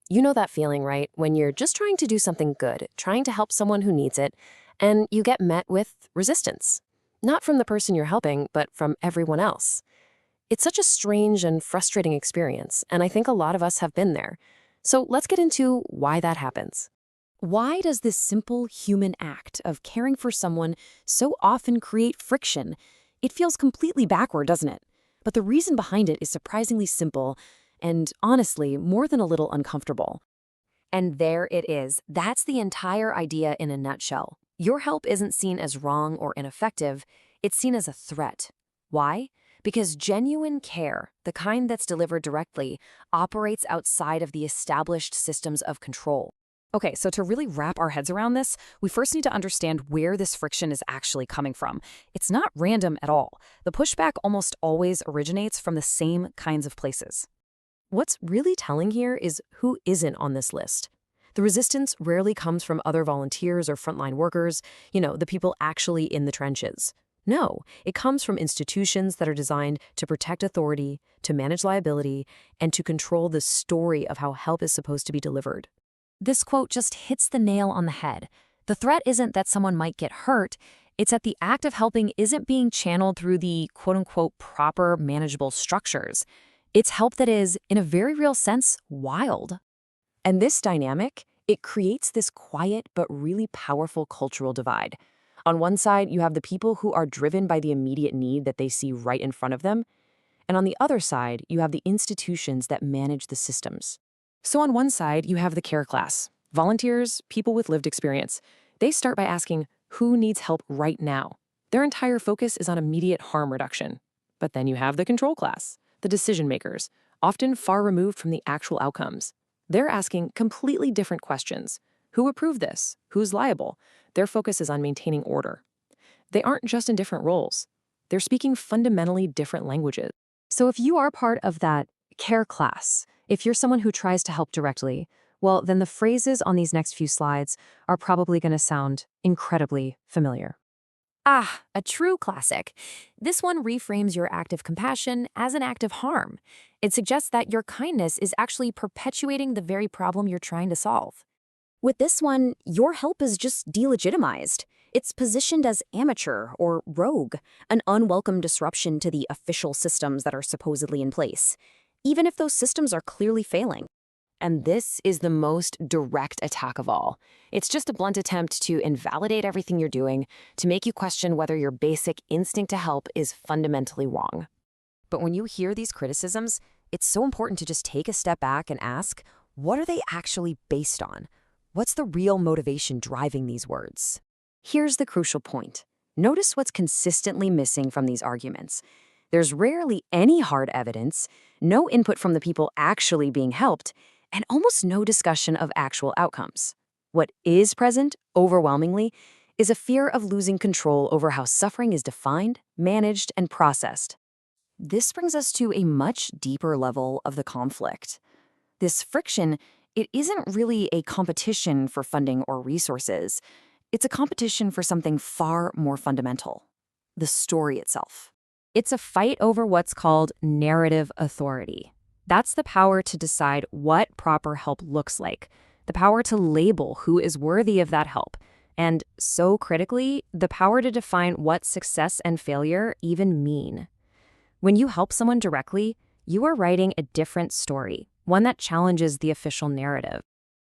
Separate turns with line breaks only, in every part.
You know that feeling, right? When you're just trying to do something good, trying to help someone who needs it, and you get met with resistance. Not from the person you're helping, but from everyone else. It's such a strange and frustrating experience, and I think a lot of us have been there. So let's get into why that happens.
Why does this simple human act of caring for someone so often create friction? It feels completely backward, doesn't it? But the reason behind it is surprisingly simple and, honestly, more than a little uncomfortable.
And there it is. That's the entire idea in a nutshell. Your help isn't seen as wrong or ineffective, it's seen as a threat. Why? Because genuine care, the kind that's delivered directly, operates outside of the established systems of control.
Okay, so to really wrap our heads around this, we first need to understand where this friction is actually coming from. It's not random at all. The pushback almost always originates from the same kinds of places.
What's really telling here is who isn't on this list. The resistance rarely comes from other volunteers or frontline workers, the people actually in the trenches. No, it comes from institutions that are designed to protect authority, to manage liability, and to control the story of how help is supposed to be delivered.
This quote just hits the nail on the head. The threat isn't that someone might get hurt, it's that the act of helping isn't being channeled through the quote-unquote proper manageable structures. It's help that is, in a very real sense, wild.
And this dynamic, it creates this quiet but really powerful cultural divide. On one side, you have the people who are driven by the immediate need that they see right in front of them. And on the other side, you have the institutions that manage the systems. So on one side, you have the care class, volunteers, people with lived experience. They start by asking, who needs help right now? Their entire focus is on immediate harm reduction. But then you have the control class, the decision makers, often far removed from the actual outcomes. They're asking completely different questions. Who approved this? Who's liable? Their focus is on maintaining order. They aren't just in different roles. They're speaking fundamentally different languages.
So if you are part of that care class, if you're someone who tries to help directly, well, then the phrases on these next few slides are probably going to sound incredibly familiar.
Ah, a true classic. This one reframes your act of compassion as an act of harm. It suggests that your kindness is actually perpetuating the very problem you're trying to solve.
With this one, your help is just delegitimized. It's positioned as amateur or rogue, an unwelcome disruption to the official systems that are supposedly in place, even if those systems are clearly failing.
And this is the most direct attack of all. It's just a blunt attempt to invalidate everything you're doing, to make you question whether your basic instinct to help is fundamentally wrong.
But when you hear these criticisms, it's so important to just take a step back and ask, what are they actually based on? What's the real motivation driving these words? Here's the crucial point. Notice what's consistently missing from these arguments. There's rarely any hard evidence, no input from the people actually being helped, and almost no discussion of actual outcomes. What is present, overwhelmingly, is a fear of losing control over how suffering is defined, managed, and processed. This brings us to a much deeper level of the conflict. This friction, it isn't really a competition for funding or resources. It's a competition for something far more fundamental: the story itself. It's a fight over what's called narrative authority. That's the power to decide what proper help looks like, the power to label who is worthy of that help, and, so critically, the power to define what success and failure even mean. When you help someone directly, you are writing a different story, one that challenges the official narrative.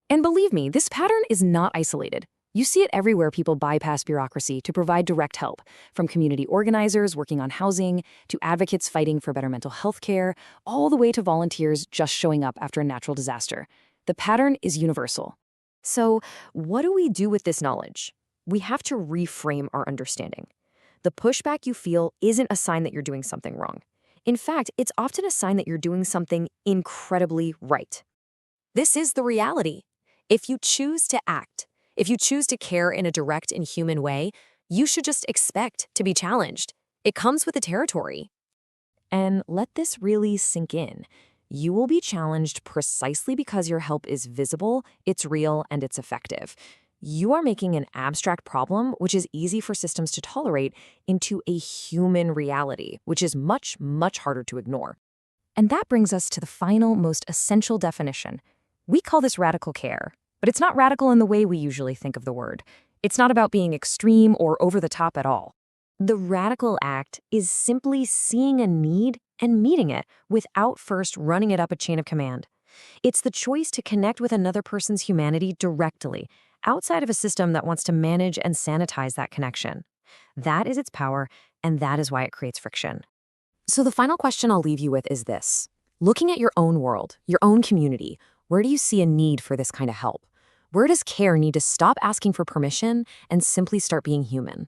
And believe me, this pattern is not isolated. You see it everywhere people bypass bureaucracy to provide direct help, from community organizers working on housing, to advocates fighting for better mental health care, all the way to volunteers just showing up after a natural disaster. The pattern is universal. So, what do we do with this knowledge? We have to reframe our understanding. The pushback you feel isn't a sign that you're doing something wrong. In fact, it's often a sign that you're doing something incredibly right. This is the reality. If you choose to act, if you choose to care in a direct and human way, you should just expect to be challenged. It comes with the territory. And let this really sink in. You will be challenged precisely because your help is visible, it's real, and it's effective. You are making an abstract problem, which is easy for systems to tolerate, into a human reality, which is much, much harder to ignore. And that brings us to the final, most essential definition.
We call this radical care, but it's not radical in the way we usually think of the word. It's not about being extreme or over the top at all. The radical act is simply seeing a need and meeting it without first running it up a chain of command. It's the choice to connect with another person's humanity directly, outside of a system that wants to manage and sanitize that connection. That is its power, and that is why it creates friction. So the final question I'll leave you with is this. Looking at your own world, your own community, where do you see a need for this kind of help? Where does care need to stop asking for permission and simply start being human?